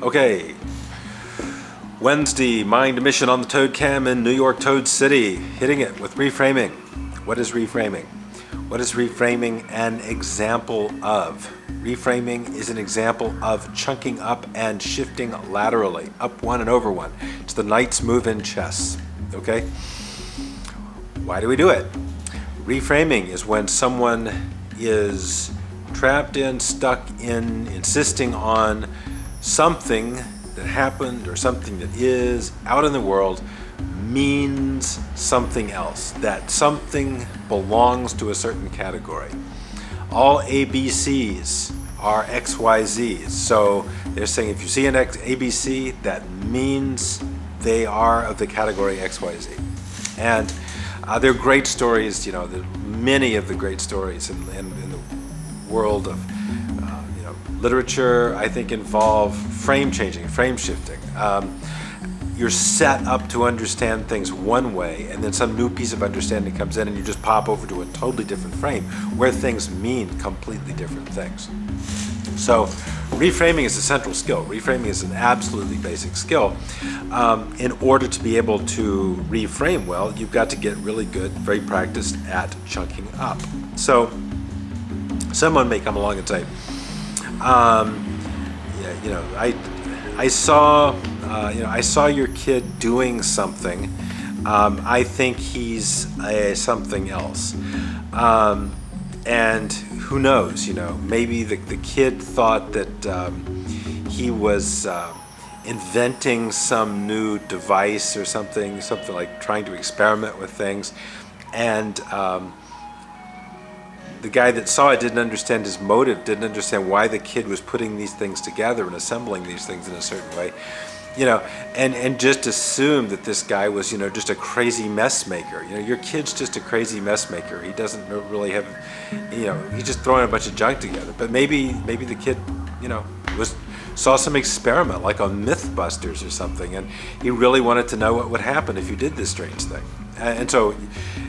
Okay, Wednesday, mind mission on the Toad Cam in New York, Toad City, hitting it with reframing. What is reframing? What is reframing an example of? Reframing is an example of chunking up and shifting laterally, up one and over one. It's the knight's move in chess, okay? Why do we do it? Reframing is when someone is trapped in, stuck in, insisting on something that happened or something that is out in the world means something else. That something belongs to a certain category. All ABCs are XYZs. So they're saying if you see an ABC, that means they are of the category XYZ. And they're great stories, many of the great stories in the world of literature, I think, involve frame changing, frame shifting. You're set up to understand things one way, and then some new piece of understanding comes in and you just pop over to a totally different frame where things mean completely different things. So reframing is a central skill. Reframing is an absolutely basic skill. In order to be able to reframe well, you've got to get really good, very practiced at chunking up. So someone may come along and say, I saw your kid doing something. I think he's something else. And who knows? Maybe the kid thought that he was inventing some new device or something like trying to experiment with things, and the guy that saw it didn't understand his motive, didn't understand why the kid was putting these things together and assembling these things in a certain way, and just assumed that this guy was, just a crazy mess maker. Your kid's just a crazy mess maker. He doesn't really have, he's just throwing a bunch of junk together. But maybe the kid, saw some experiment like on Mythbusters or something, and he really wanted to know what would happen if you did this strange thing. And so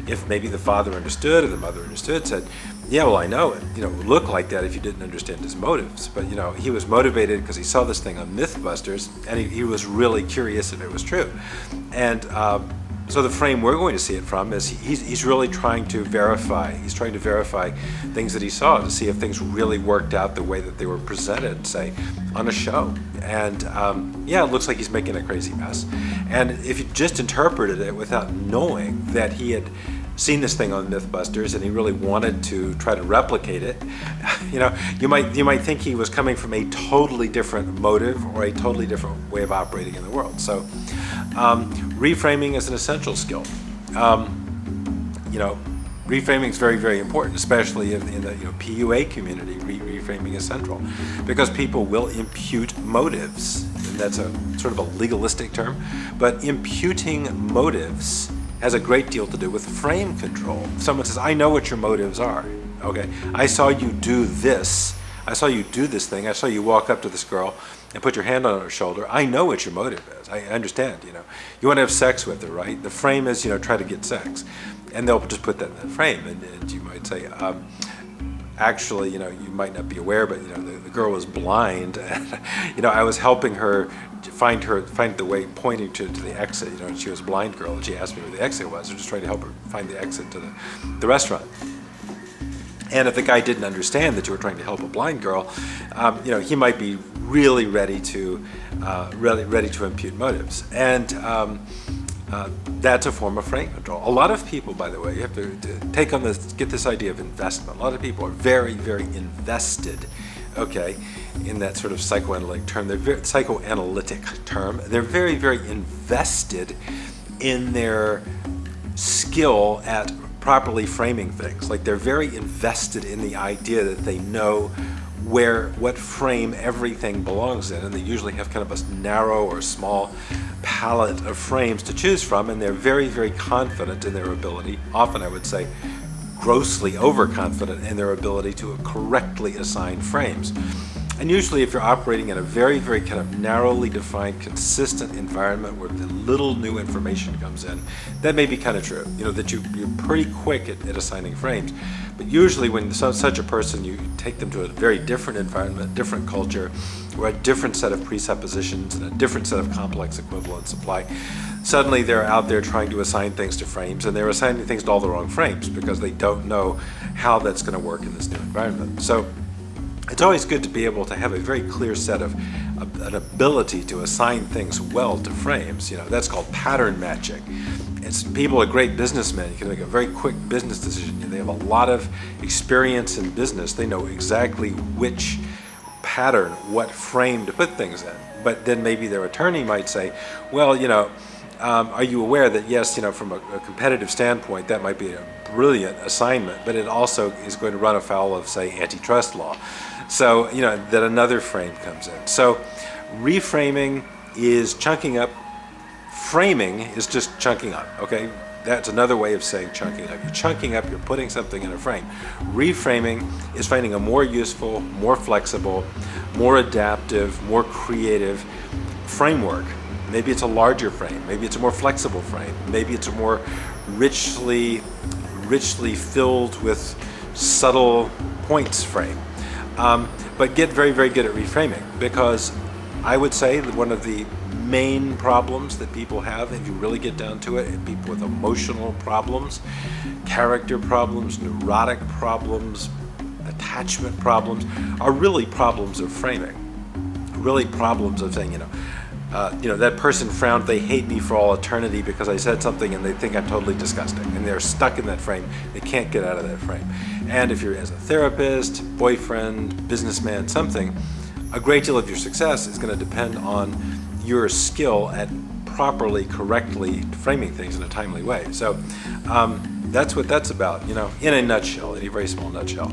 if maybe the father understood or the mother understood, said, yeah, well, I know it. It would look like that if you didn't understand his motives. But, he was motivated because he saw this thing on Mythbusters, and he was really curious if it was true. And so the frame we're going to see it from is he's really trying to verify. He's trying to verify things that he saw to see if things really worked out the way that they were presented, say, on a show. And it looks like he's making a crazy mess. And if you just interpreted it without knowing that he had seen this thing on Mythbusters and he really wanted to try to replicate it, you might think he was coming from a totally different motive or a totally different way of operating in the world. So reframing is an essential skill. Reframing is very, very important, especially in the PUA community. Reframing is central because people will impute motives, and that's a sort of a legalistic term, but imputing motives has a great deal to do with frame control. If someone says, I know what your motives are. Okay, I saw you do this. I saw you do this thing. I saw you walk up to this girl and put your hand on her shoulder. I know what your motive is. I understand, You want to have sex with her, right? The frame is, try to get sex. And they'll just put that in the frame. And you might say, actually, you might not be aware, but, the girl was blind. And, I was helping her find the way, pointing to the exit. She was a blind girl, and she asked me where the exit was. I was just trying to help her find the exit to the restaurant. And if the guy didn't understand that you were trying to help a blind girl, he might be really ready to impute motives. And that's a form of frame control. A lot of people, by the way, you have to take on this, get this idea of investment. A lot of people are very, very invested, okay, in that sort of psychoanalytic term. They're very, very invested in their skill at properly framing things. Like they're very invested in the idea that they know what frame everything belongs in, and they usually have kind of a narrow or small palette of frames to choose from, and they're very, very confident in their ability, often I would say grossly overconfident in their ability to correctly assign frames. And usually if you're operating in a very, very kind of narrowly defined, consistent environment where little new information comes in, that may be kind of true, that you're pretty quick at assigning frames. But usually when such a person, you take them to a very different environment, different culture, or a different set of presuppositions and a different set of complex equivalence apply, suddenly they're out there trying to assign things to frames, and they're assigning things to all the wrong frames because they don't know how that's going to work in this new environment. So it's always good to be able to have a very clear set of an ability to assign things well to frames. That's called pattern matching. People are great businessmen. You can make a very quick business decision. They have a lot of experience in business. They know exactly which pattern, what frame to put things in. But then maybe their attorney might say, well, are you aware that yes, from a competitive standpoint, that might be a brilliant assignment, but it also is going to run afoul of, say, antitrust law. So, that another frame comes in. So reframing is chunking up. Framing is just chunking up, okay? That's another way of saying chunking up. You're chunking up, you're putting something in a frame. Reframing is finding a more useful, more flexible, more adaptive, more creative framework. Maybe it's a larger frame, maybe it's a more flexible frame, maybe it's a more richly filled with subtle points frame. But get very, very good at reframing, because I would say that one of the main problems that people have, if you really get down to it, people with emotional problems, character problems, neurotic problems, attachment problems, are really problems of framing. Really problems of saying, that person frowned, they hate me for all eternity because I said something and they think I'm totally disgusting. And they're stuck in that frame. They can't get out of that frame. And if you're as a therapist, boyfriend, businessman, something, a great deal of your success is going to depend on your skill at properly, correctly framing things in a timely way. So that's what that's about, in a nutshell, in a very small nutshell.